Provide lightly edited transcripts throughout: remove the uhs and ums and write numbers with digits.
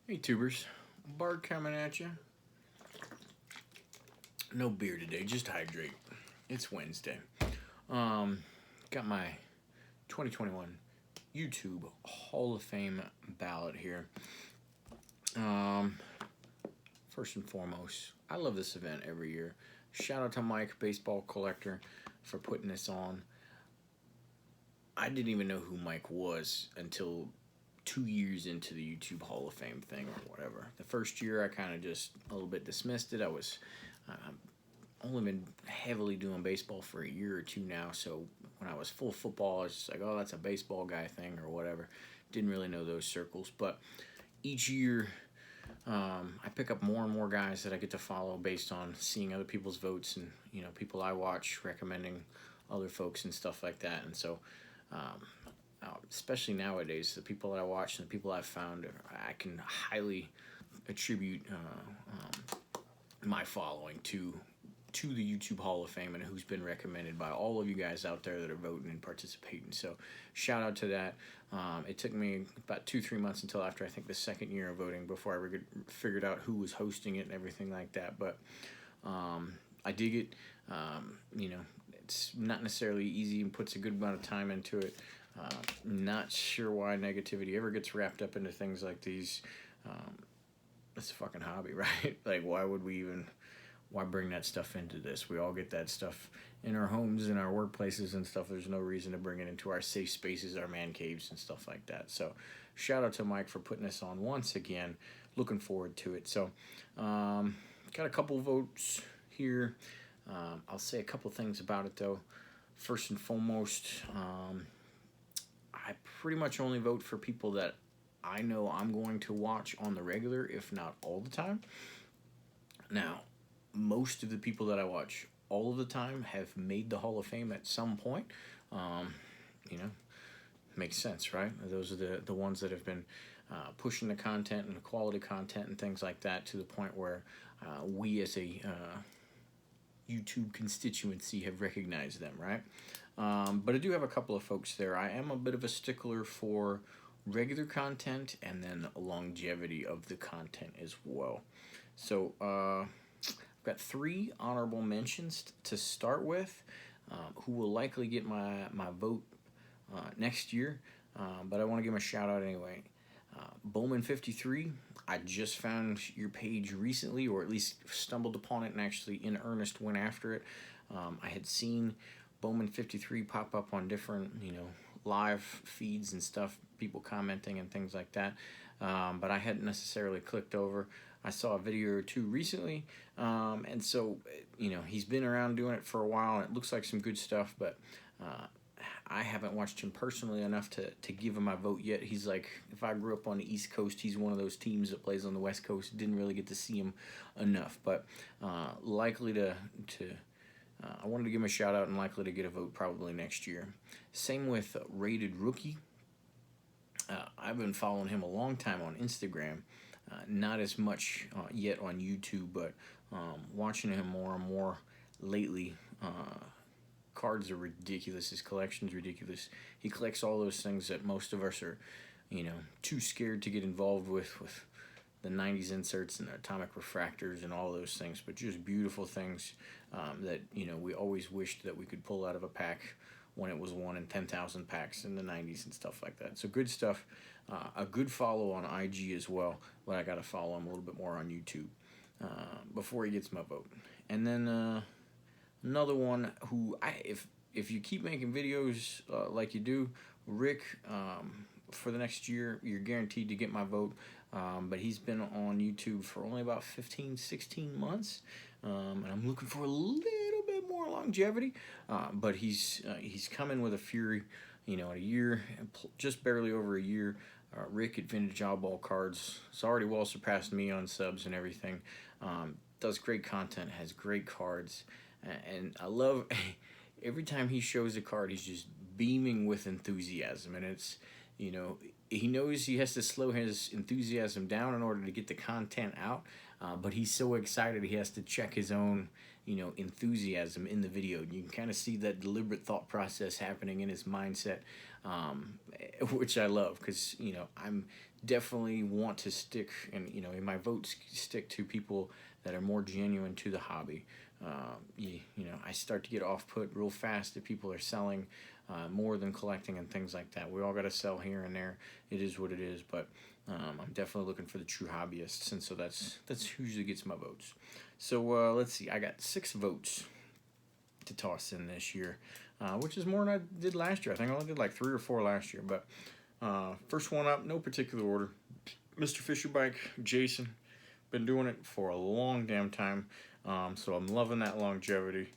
Hey tubers, Bard coming at you. No beer today, just hydrate. It's Wednesday. Um, got my 2021 YouTube Hall of Fame ballot here. Um, First and foremost, I love this event every year. Shout out to Mike, baseball collector, for putting this on. I didn't even know who Mike was until 2 years into the YouTube Hall of Fame thing or whatever. The first year, I kind of just a little bit dismissed it. Um, only been heavily doing baseball for a year or two now, so when I was full football, I was just like, oh, that's a baseball guy thing or whatever. Didn't really know those circles, but each year I pick up more and more guys that I get to follow based on seeing other people's votes and people I watch recommending other folks and stuff like that. And so, um, especially nowadays, the people that I watch and the people I've found, I can highly attribute my following to the YouTube Hall of Fame and who's been recommended by all of you guys out there that are voting and participating. So shout out to that. It took me about 2-3 months until after I think the second year of voting before I ever figured out who was hosting it and everything like that. But I dig it. It's not necessarily easy and puts a good amount of time into it. Not sure why negativity ever gets wrapped up into things like these. It's a fucking hobby, right? Like, why bring that stuff into this? We all get that stuff in our homes, in our workplaces and stuff. There's no reason to bring it into our safe spaces, our man caves and stuff like that. So shout out to Mike for putting this on once again. Looking forward to it. So got a couple votes here. I'll say a couple things about it though. First and foremost, I pretty much only vote for people that I know I'm going to watch on the regular, if not all the time. Now, most of the people that I watch all of the time have made the Hall of Fame at some point. Um, you know, Makes sense, right? Those are the ones that have been pushing the content and the quality content and things like that to the point where we as a YouTube constituency have recognized them, right? But I do have a couple of folks there. I am a bit of a stickler for regular content and then longevity of the content as well. So I've got 3 honorable mentions to start with, who will likely get my vote next year, but I want to give him a shout out anyway. Bowman53, I just found your page recently, or at least stumbled upon it and actually in earnest went after it. I had seen Bowman53 pop up on different, live feeds and stuff, people commenting and things like that, but I hadn't necessarily clicked over. I saw a video or two recently, and so, he's been around doing it for a while, and it looks like some good stuff, but I haven't watched him personally enough to give him my vote yet. He's like, if I grew up on the East Coast, he's one of those teams that plays on the West Coast. Didn't really get to see him enough, but likely to I wanted to give him a shout out and likely to get a vote probably next year. Same with Rated Rookie. I've been following him a long time on Instagram. Not as much yet on YouTube, but watching him more and more lately. Cards are ridiculous. His collection's ridiculous. He collects all those things that most of us are, too scared to get involved with the 90s inserts and the atomic refractors and all those things, but just beautiful things that, we always wished that we could pull out of a pack when it was 1 in 10,000 packs in the 90s and stuff like that. So good stuff. A good follow on IG as well, but I got to follow him a little bit more on YouTube before he gets my vote. And then another one who if you keep making videos like you do, Rick, for the next year, you're guaranteed to get my vote. But he's been on YouTube for only about 15, 16 months, and I'm looking for a little bit more longevity. But he's coming with a fury. In a year, just barely over a year, Rick at Vintage Oddball Cards has already well surpassed me on subs and everything. Does great content, has great cards, and I love every time he shows a card, he's just beaming with enthusiasm, and it's he knows he has to slow his enthusiasm down in order to get the content out, but he's so excited he has to check his own, enthusiasm in the video. You can kind of see that deliberate thought process happening in his mindset, which I love, because I'm definitely want to stick, and in my votes, stick to people that are more genuine to the hobby. I start to get off put real fast if people are selling more than collecting and things like that. We all got to sell here and there. It is what it is, but I'm definitely looking for the true hobbyists, and so that's usually gets my votes. So let's see. I got 6 votes to toss in this year, which is more than I did last year. I think I only did like 3 or 4 last year. But first one up, no particular order. Mr. Fisherbike, Jason. Been doing it for a long damn time, so I'm loving that longevity.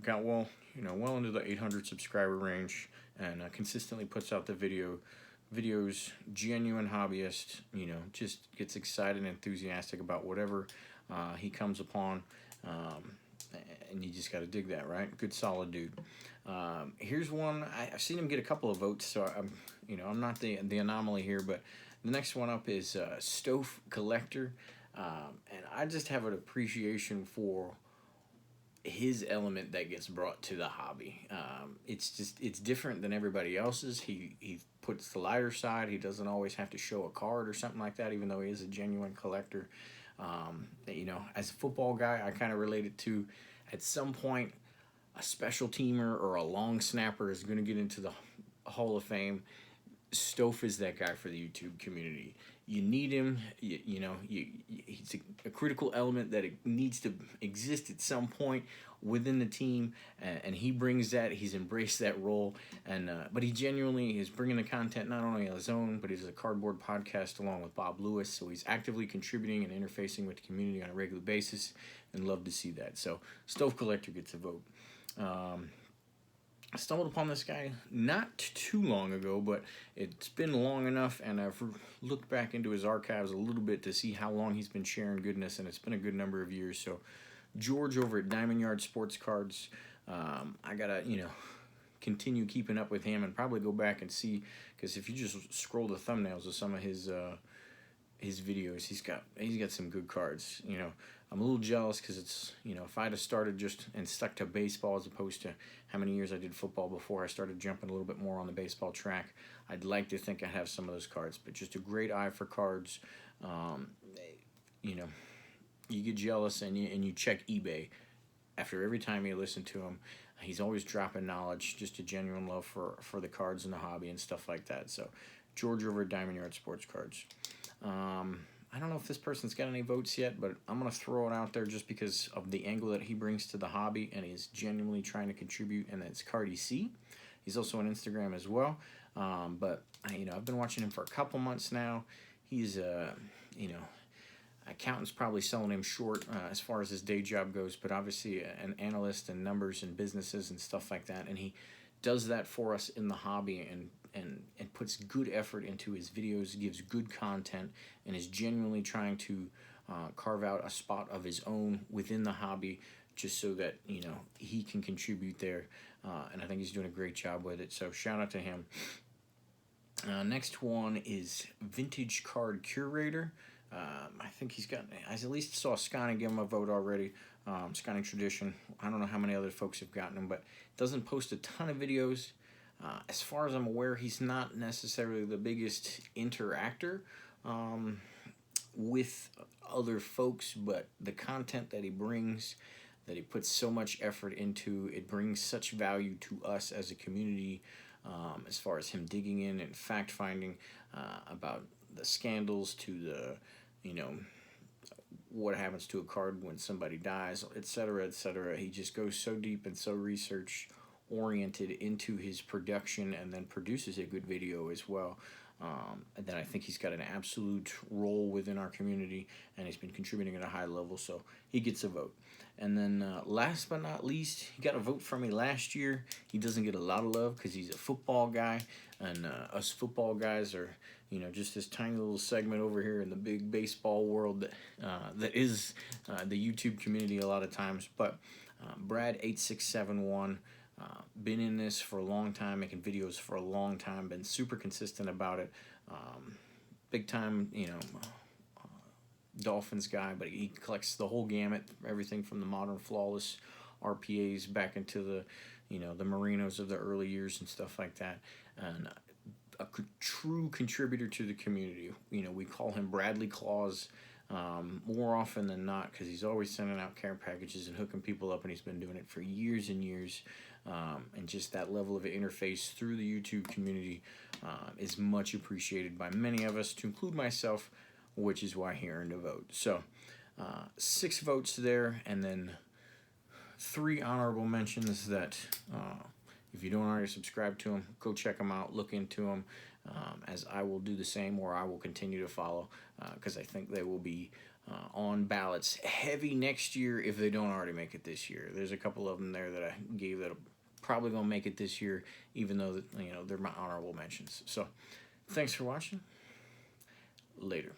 Got well into the 800 subscriber range, and consistently puts out the videos. Genuine hobbyist, just gets excited and enthusiastic about whatever he comes upon, and you just got to dig that, right? Good solid dude. Here's one. I've seen him get a couple of votes, so I'm not the anomaly here, but the next one up is Stove Collector. And I just have an appreciation for his element that gets brought to the hobby. It's different than everybody else's. He puts the lighter side. He doesn't always have to show a card or something like that, even though he is a genuine collector. As a football guy, I kind of relate it to, at some point, a special teamer or a long snapper is going to get into the Hall of Fame. Stove is that guy for the YouTube community. You need him. He's a critical element that it needs to exist at some point within the team, and he brings that. He's embraced that role, and but he genuinely is bringing the content not only on his own, but he's a Cardboard podcast along with Bob Lewis. So he's actively contributing and interfacing with the community on a regular basis, and love to see that. So Stove Collector gets a vote. I stumbled upon this guy not too long ago, but it's been long enough, and I've looked back into his archives a little bit to see how long he's been sharing goodness, and it's been a good number of years. So George over at Diamond Yard Sports Cards, I gotta continue keeping up with him and probably go back and see, because if you just scroll the thumbnails of some of his videos, he's got some good cards. I'm a little jealous because it's, if I'd have started just and stuck to baseball as opposed to how many years I did football before I started jumping a little bit more on the baseball track, I'd like to think I have some of those cards. But just a great eye for cards. You get jealous and you check eBay after every time you listen to him. He's always dropping knowledge, just a genuine love for the cards and the hobby and stuff like that. So George over at Diamond Yard Sports Cards. I don't know if this person's got any votes yet, but I'm going to throw it out there just because of the angle that he brings to the hobby, and he's genuinely trying to contribute, and that's Cardi C. He's also on Instagram as well, but I've been watching him for a couple months now. He's, accountant's probably selling him short as far as his day job goes, but obviously an analyst in numbers and businesses and stuff like that, and he does that for us in the hobby, and puts good effort into his videos, gives good content, and is genuinely trying to carve out a spot of his own within the hobby, just so that he can contribute there, and I think he's doing a great job with it. So shout out to him. Next one is Vintage Card Curator. I think he's got, I at least saw Scotty give him a vote already. Scotty Tradition. I don't know how many other folks have gotten him, but doesn't post a ton of videos. As far as I'm aware, he's not necessarily the biggest interactor with other folks, but the content that he brings, that he puts so much effort into, it brings such value to us as a community, as far as him digging in and fact-finding about the scandals to the, what happens to a card when somebody dies, etc., etc. He just goes so deep and so research-oriented into his production, and then produces a good video as well. And then I think he's got an absolute role within our community, and he's been contributing at a high level, so he gets a vote. And then last but not least, he got a vote from me last year. He doesn't get a lot of love because he's a football guy, and us football guys are, just this tiny little segment over here in the big baseball world that is the YouTube community a lot of times. But Brad8671, been in this for a long time, making videos for a long time, been super consistent about it. Big time, Dolphins guy, but he collects the whole gamut, everything from the modern flawless RPAs back into the, the Marinos of the early years and stuff like that. And a true contributor to the community. We call him Bradley Claus more often than not because he's always sending out care packages and hooking people up, and he's been doing it for years and years. And just that level of interface through the YouTube community is much appreciated by many of us, to include myself, which is why he earned a vote. So 6 votes there, and then 3 honorable mentions that if you don't already subscribe to them, go check them out, look into them, as I will do the same, or I will continue to follow, because I think they will be on ballots heavy next year if they don't already make it this year. There's a couple of them there that I gave that are probably going to make it this year, even though they're my honorable mentions. So thanks for watching. Later.